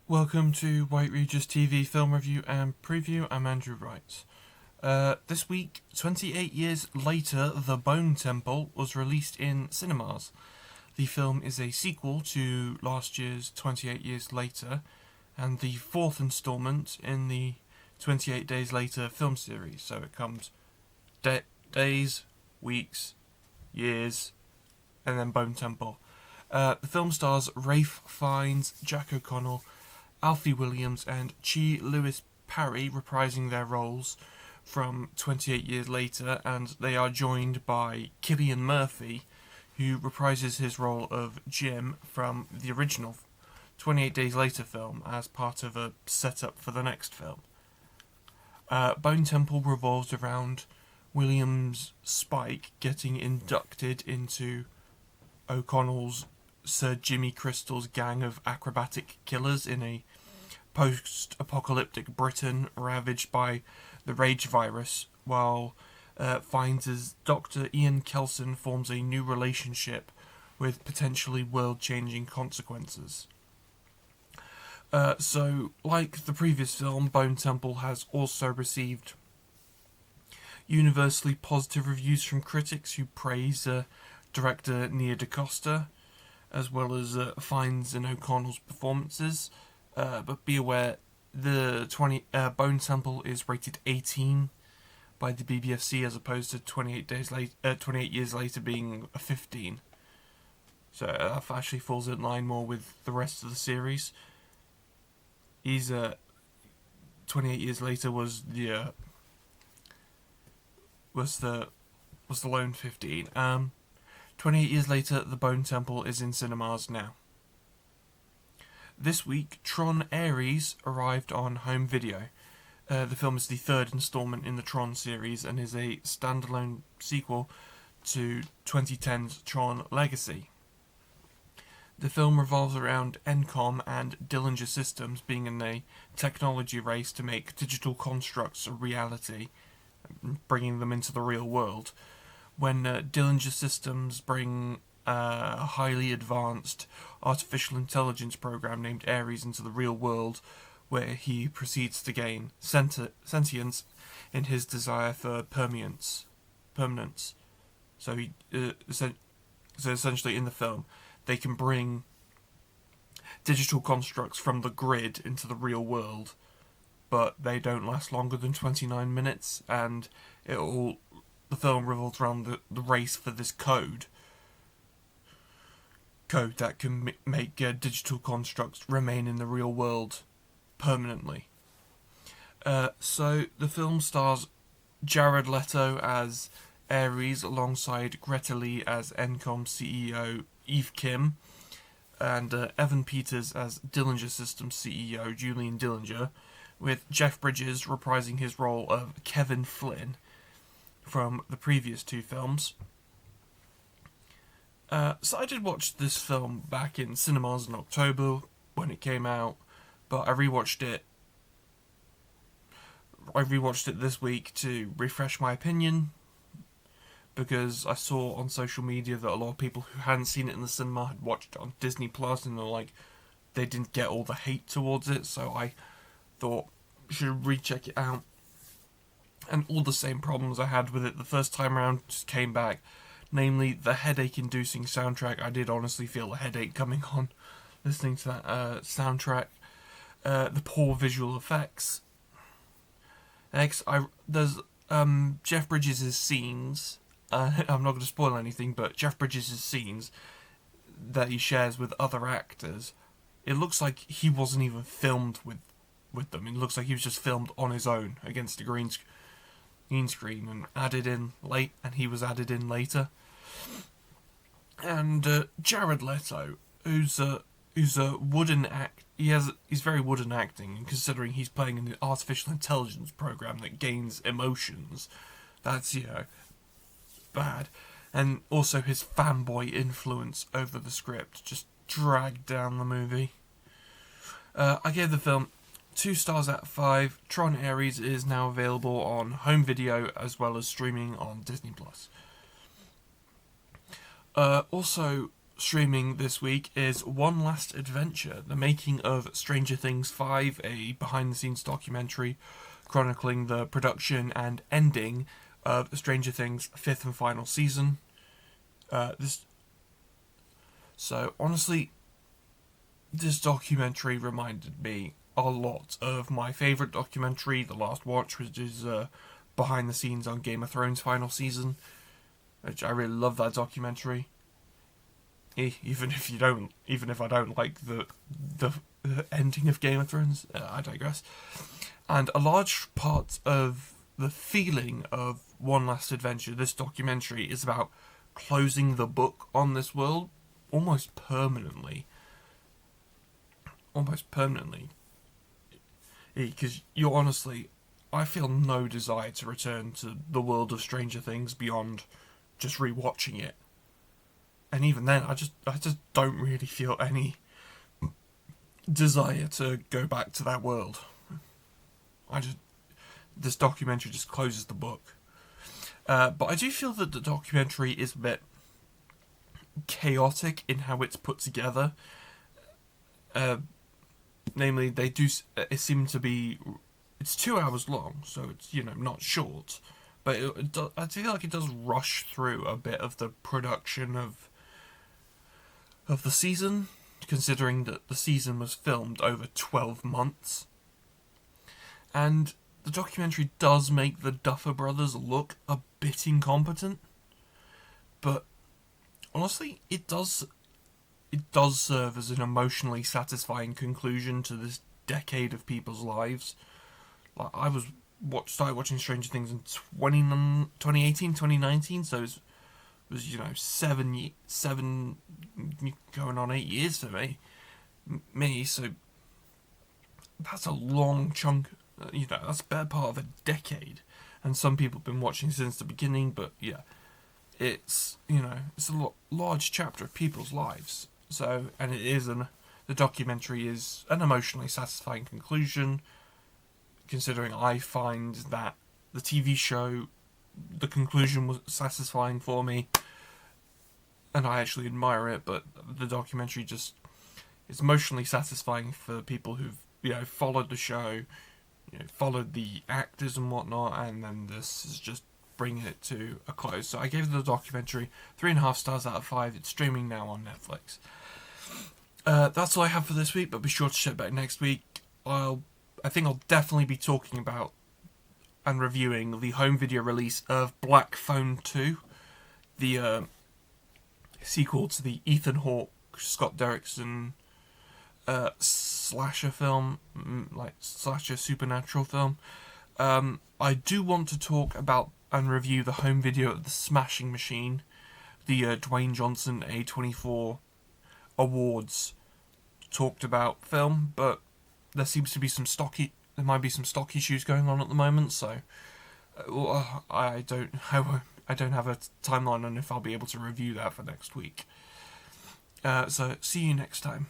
Welcome to White Regis TV film review and preview. I'm Andrew Wright. This week, 28 years later, The Bone Temple was released in cinemas. The film is a sequel to last year's 28 Years Later, and the fourth instalment in the 28 Days Later film series. So it comes days, weeks, years, and then Bone Temple. The film stars Ralph Fiennes, Jack O'Connell, Alfie Williams and Chi Lewis Parry reprising their roles from 28 years later, and they are joined by Cillian Murphy, who reprises his role of Jim from the original 28 Days Later film as part of a setup for the next film. Bone Temple revolves around Williams' Spike getting inducted into O'Connell's Sir Jimmy Crystal's gang of acrobatic killers in a post-apocalyptic Britain ravaged by the rage virus, while Fiennes' Dr. Ian Kelson forms a new relationship with potentially world-changing consequences. So, like the previous film, Bone Temple has also received universally positive reviews from critics who praise director Nia DaCosta, as well as Fiennes and O'Connell's performances. But be aware, the Bone Temple is rated 18 by the BBFC, as opposed to 28 years later being a 15. So that actually falls in line more with the rest of the series. 28 years later was the lone 15. 28 years later, The Bone Temple is in cinemas now. This week, Tron Ares arrived on home video. The film is the third installment in the Tron series and is a standalone sequel to 2010's Tron Legacy. The film revolves around Encom and Dillinger Systems being in a technology race to make digital constructs a reality, bringing them into the real world. When Dillinger Systems bring a highly advanced artificial intelligence program named Ares into the real world, where he proceeds to gain sentience in his desire for permanence. So essentially in the film, they can bring digital constructs from the grid into the real world, but they don't last longer than 29 minutes, and the film revolves around the race for this code that can make digital constructs remain in the real world permanently. So the film stars Jared Leto as Ares alongside Greta Lee as Encom CEO Eve Kim, and Evan Peters as Dillinger Systems CEO Julian Dillinger, with Jeff Bridges reprising his role of Kevin Flynn from the previous two films. So I did watch this film back in cinemas in October when it came out, but I rewatched it this week to refresh my opinion, because I saw on social media that a lot of people who hadn't seen it in the cinema had watched it on Disney Plus, and they didn't get all the hate towards it, so I thought I should recheck it out. And all the same problems I had with it the first time around just came back. Namely, the headache-inducing soundtrack. I did honestly feel a headache coming on listening to that soundtrack. The poor visual effects. There's Jeff Bridges' scenes. I'm not going to spoil anything, but Jeff Bridges' scenes that he shares with other actors, it looks like he wasn't even filmed with them. It looks like he was just filmed on his own against a green screen and added in late, and he was added in later. And Jared Leto, who's a wooden he's very wooden acting, and considering he's playing an artificial intelligence program that gains emotions, that's bad. And also his fanboy influence over the script just dragged down the movie. I gave the film 2 stars out of 5. Tron Ares is now available on home video as well as streaming on Disney Plus. Also, streaming this week is One Last Adventure, the making of Stranger Things 5, a behind-the-scenes documentary chronicling the production and ending of Stranger Things' 5th and final season. So honestly, this documentary reminded me a lot of my favourite documentary, The Last Watch, which is behind the scenes on Game of Thrones' final season, which I really love that documentary. Even if I don't like the ending of Game of Thrones, I digress. And a large part of the feeling of One Last Adventure, this documentary, is about closing the book on this world almost permanently. Because I feel no desire to return to the world of Stranger Things beyond just rewatching it. And even then, I just don't really feel any desire to go back to that world. This documentary just closes the book. But I do feel that the documentary is a bit chaotic in how it's put together. Namely, it seemed to be... It's 2 hours long, so it's, not short. But I feel like it does rush through a bit of the production of the season, considering that the season was filmed over 12 months. And the documentary does make the Duffer Brothers look a bit incompetent, but honestly, it does serve as an emotionally satisfying conclusion to this decade of people's lives. Like, I started watching Stranger Things in 2018, 2019, so it was 7 going on 8 years for me. So that's a long chunk. That's a better part of a decade, and some people have been watching since the beginning. But yeah, it's it's a large chapter of people's lives. So, and the documentary is an emotionally satisfying conclusion, considering I find that the TV show, the conclusion was satisfying for me, and I actually admire it. But the documentary just is emotionally satisfying for people who've followed the show, followed the actors and whatnot, and then this is just bringing it to a close. So I gave the documentary 3.5 stars out of 5. It's streaming now on Netflix. That's all I have for this week, but be sure to check back next week. I think I'll definitely be talking about and reviewing the home video release of Black Phone 2, the sequel to the Ethan Hawke, Scott Derrickson slasher film, slasher supernatural film. I do want to talk about and review the home video of The Smashing Machine, the Dwayne Johnson A24 Awards talked about film, but there seems to be there might be some stock issues going on at the moment, so I don't have a timeline on if I'll be able to review that for next week. So see you next time.